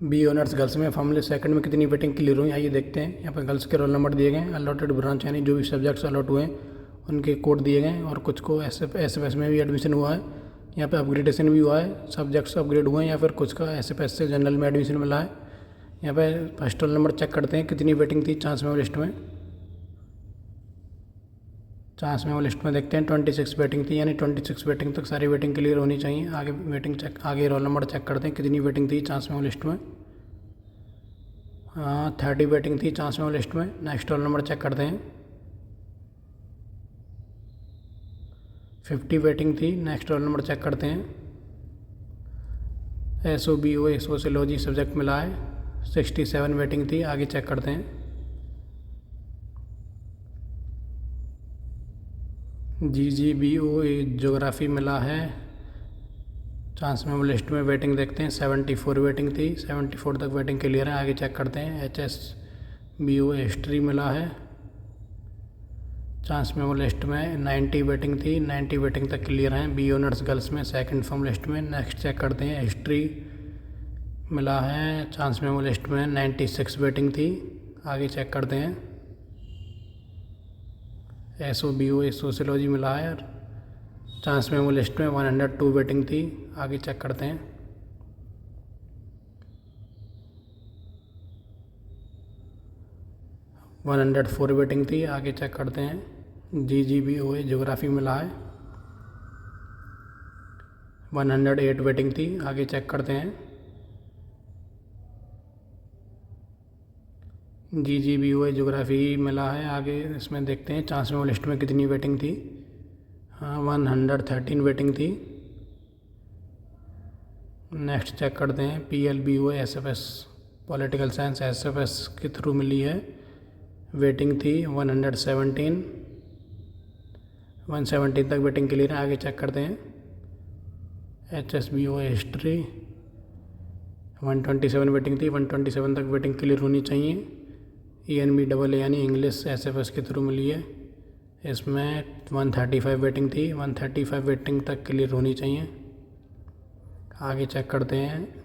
B honours girls में फॉर्मूले second में कितनी वेटिंग क्लियर हुई, आइए देखते हैं। यहाँ पर गर्ल्स के रोल नंबर दिए गए हैं, अलॉटेड ब्रांच यानी जो भी सब्जेक्ट्स अलॉट हुए हैं उनके कोड दिए गए हैं, और कुछ को एस एफ एस में भी एडमिशन हुआ है। यहाँ पे अपग्रेडेशन भी हुआ है, सब्जेक्ट्स अपग्रेड हुए हैं, या फिर कुछ का एस एफ एस से जनरल में एडमिशन मिला है। यहाँ पे फर्स्ट रोल नंबर चेक करते हैं कितनी वेटिंग थी चांस में लिस्ट में। चांस में लिस्ट में देखते हैं 26 वेटिंग थी, यानी 26 वेटिंग तक सारी वेटिंग क्लियर होनी चाहिए। आगे रोल नंबर चेक करते हैं कितनी वेटिंग थी चांस में लिस्ट में। 30 वेटिंग थी चांस में लिस्ट में। नेक्स्ट रोल नंबर चेक करते हैं, 50 वेटिंग थी। नेक्स्ट रोल नंबर चेक करते हैं। SOBO सोशियोलॉजी सब्जेक्ट मिला है, 67 वेटिंग थी। आगे चेक करते हैं। GGBO ज्योग्राफी मिला है, चांस में लिस्ट में वेटिंग देखते हैं 74 वेटिंग थी, 74 तक वेटिंग क्लियर है। आगे चेक करते हैं। HSBO हिस्ट्री मिला है, चांस में लिस्ट में 90 वेटिंग थी, 90 वेटिंग तक क्लियर हैं। बी ऑनर्स गर्ल्स में सेकंड फॉर्म लिस्ट में। नेक्स्ट चेक करते हैं। हिस्ट्री मिला है, चांस में लिस्ट में 96 वेटिंग थी। आगे चेक करते हैं। SOBO सोशियोलॉजी मिला है, चांस में लिस्ट में 102 वेटिंग थी। आगे चेक करते हैं। वन 104 वेटिंग थी। आगे चेक करते हैं। GGBO ज्योग्राफी मिला है, 108 वेटिंग थी। आगे चेक करते हैं। GGBO ज्योग्राफी मिला है। आगे इसमें देखते हैं चांस में लिस्ट में कितनी वेटिंग थी। 113 वेटिंग थी। नेक्स्ट चेक करते हैं। PLBO SFS political science SFS के थ्रू मिली है, वेटिंग थी 117 तक वेटिंग क्लियर है। आगे चेक करते हैं। HSBO हिस्ट्री 127 वेटिंग थी, 127 तक वेटिंग क्लियर होनी चाहिए। ENBAA यानी इंग्लिश SFS के थ्रू मिली है, इसमें 135 वेटिंग थी, 135 वेटिंग तक क्लियर होनी चाहिए। आगे चेक करते हैं।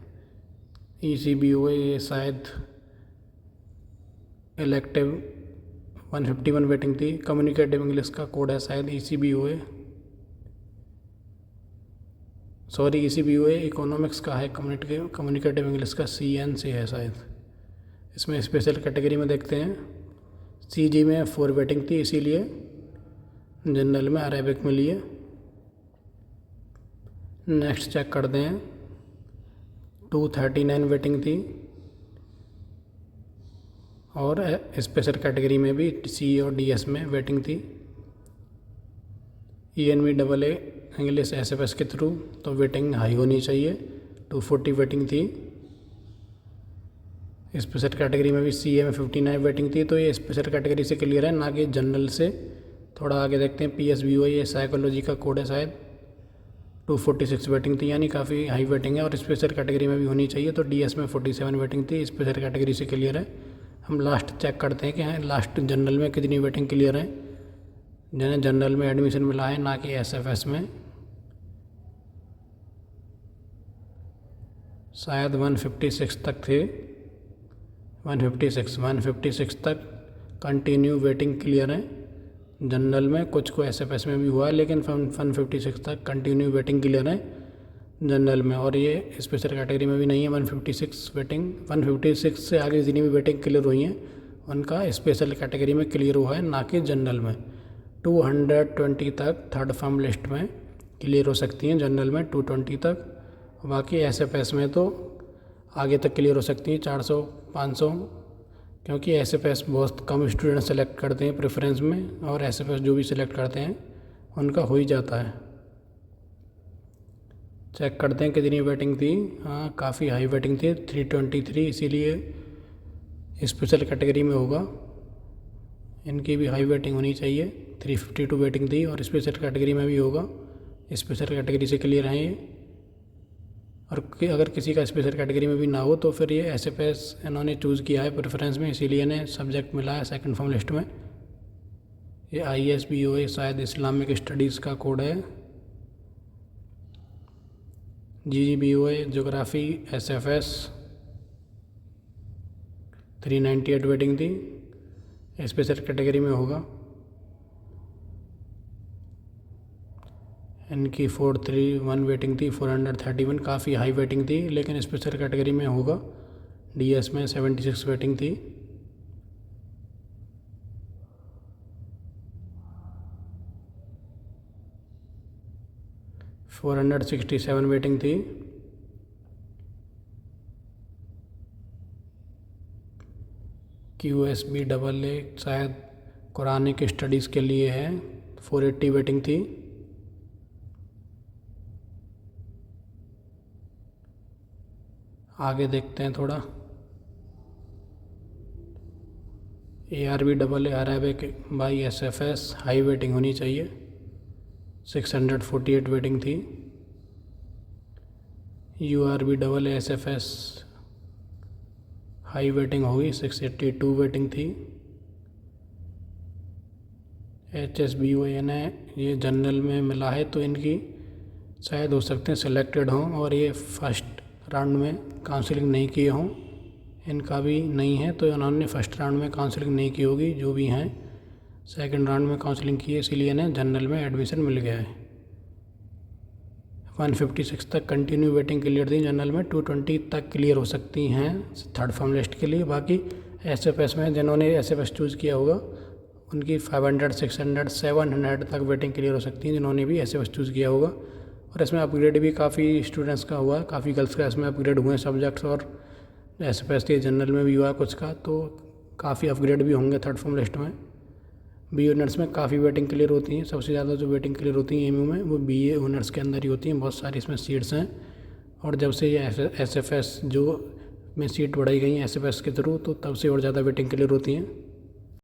ECBO ये शायद इलेक्टिव 151 वेटिंग थी, कम्युनिकेटिव इंग्लिश का कोड है शायद ECBO। सॉरी ECBO इकोनॉमिक्स का है, कम्युनिकेटिव इंग्लिश का CN से है शायद। इसमें स्पेशल कैटेगरी में देखते हैं। CG में 4 वेटिंग थी, इसीलिए जनरल में अरेबिक मिली है। नेक्स्ट चेक करते हैं। 239 वेटिंग थी, और स्पेशल कैटेगरी में भी C और DS में वेटिंग थी। ENBAA इंग्लिश SFS के थ्रू तो वेटिंग हाई होनी चाहिए, 240 वेटिंग थी। स्पेशल कैटेगरी में भी CA में 59 वेटिंग थी, तो ये स्पेशल कैटेगरी से क्लियर है, ना कि जनरल से। थोड़ा आगे देखते हैं। PSBO ये साइकोलॉजी का कोड है शायद, 246 वेटिंग थी, यानी काफ़ी हाई वेटिंग है, और स्पेशल कैटेगरी में भी होनी चाहिए। तो DS में 47 वेटिंग थी, स्पेशल कैटेगरी से क्लियर है। हम लास्ट चेक करते हैं कि लास्ट जनरल में कितनी वेटिंग क्लियर है। जिन्हें जनरल में एडमिशन मिला है, ना कि SFS में। शायद 156 तक थे, 156 तक कंटिन्यू वेटिंग क्लियर है। जनरल में कुछ को SFS में भी हुआ है, लेकिन 156 तक कंटिन्यू वेटिंग क्लियर है जनरल में, और ये स्पेशल कैटेगरी में भी नहीं है। 156 वेटिंग, 156 से आगे जितनी भी वेटिंग क्लियर हुई हैं उनका स्पेशल कैटेगरी में क्लियर हुआ है, ना कि जनरल में। 220 तक थर्ड फॉर्म लिस्ट में क्लियर हो सकती हैं, जनरल में 220 तक। बाकी SFS में तो आगे तक क्लियर हो सकती हैं, 400 500, क्योंकि SFS बहुत कम स्टूडेंट सेलेक्ट करते हैं प्रेफरेंस में, और SFS जो भी सिलेक्ट करते हैं उनका हो ही जाता है। चेक करते हैं कितनी वेटिंग थी। हाँ, काफ़ी हाई वेटिंग थी, 323, इसीलिए स्पेशल कैटेगरी में होगा। इनकी भी हाई वेटिंग होनी चाहिए, 352 वेटिंग थी, और स्पेशल कैटेगरी में भी होगा। स्पेशल कैटेगरी से क्लियर हैं ये। और अगर किसी का स्पेशल कैटेगरी में भी ना हो तो फिर ये SFS इन्होंने चूज़ किया है प्रेफरेंस में, इसीलिए इन्हें सब्जेक्ट मिला है सेकंड फॉर्म लिस्ट में। ये ISBO शायद इस्लामिक स्टडीज़ का कोड है। GGBO ज्योग्राफी SFS 398 वेटिंग थी, स्पेशल कैटेगरी में होगा। इनकी 431 वेटिंग थी, 431 काफ़ी हाई वेटिंग थी, लेकिन स्पेशल कैटेगरी में होगा। डीएस में 76 वेटिंग थी। $467 वेटिंग थी। QSBAA शायद कुरानिक स्टडीज़ के लिए है, 480 वेटिंग थी। आगे देखते हैं थोड़ा। ARBAA Arabic by SFS high waiting होनी चाहिए, 648 वेटिंग थी। URBAA SFS हाई वेटिंग होगी, 682 वेटिंग थी। HSBON है, ये जनरल में मिला है, तो इनकी शायद हो सकते हैं सिलेक्टेड हों, और ये फर्स्ट राउंड में काउंसलिंग नहीं किए हों। इनका भी नहीं है, तो इन्होंने फर्स्ट राउंड में काउंसलिंग नहीं की होगी। जो भी हैं सेकंड राउंड में काउंसलिंग की है, इसीलिए इन्हें जनरल में एडमिशन मिल गया है। 156 तक कंटिन्यू वेटिंग क्लियर थी जनरल में, 220 तक क्लियर हो सकती हैं थर्ड फॉर्म लिस्ट के लिए। बाकी SFS में जिन्होंने SFS चूज़ किया होगा उनकी 500, 600, 700 तक वेटिंग क्लियर हो सकती है, जिन्होंने भी SFS चूज़ किया होगा। और इसमें अपग्रेड भी काफ़ी स्टूडेंट्स का हुआ, काफ़ी गर्ल्स का इसमें अपग्रेड हुए सब्जेक्ट्स, और SFS के जनरल में भी हुआ कुछ का, तो काफ़ी अपग्रेड भी होंगे थर्ड फॉर्म लिस्ट में। BA ऑनर्स में काफ़ी वेटिंग क्लियर होती हैं, सबसे ज़्यादा जो वेटिंग क्लियर होती हैं MU में वो BA ऑनर्स के अंदर ही होती हैं। बहुत सारी इसमें सीट्स हैं, और जब से ये SFS जो में सीट बढ़ाई गई हैं SFS के थ्रू, तो तब से और ज़्यादा वेटिंग क्लियर होती हैं।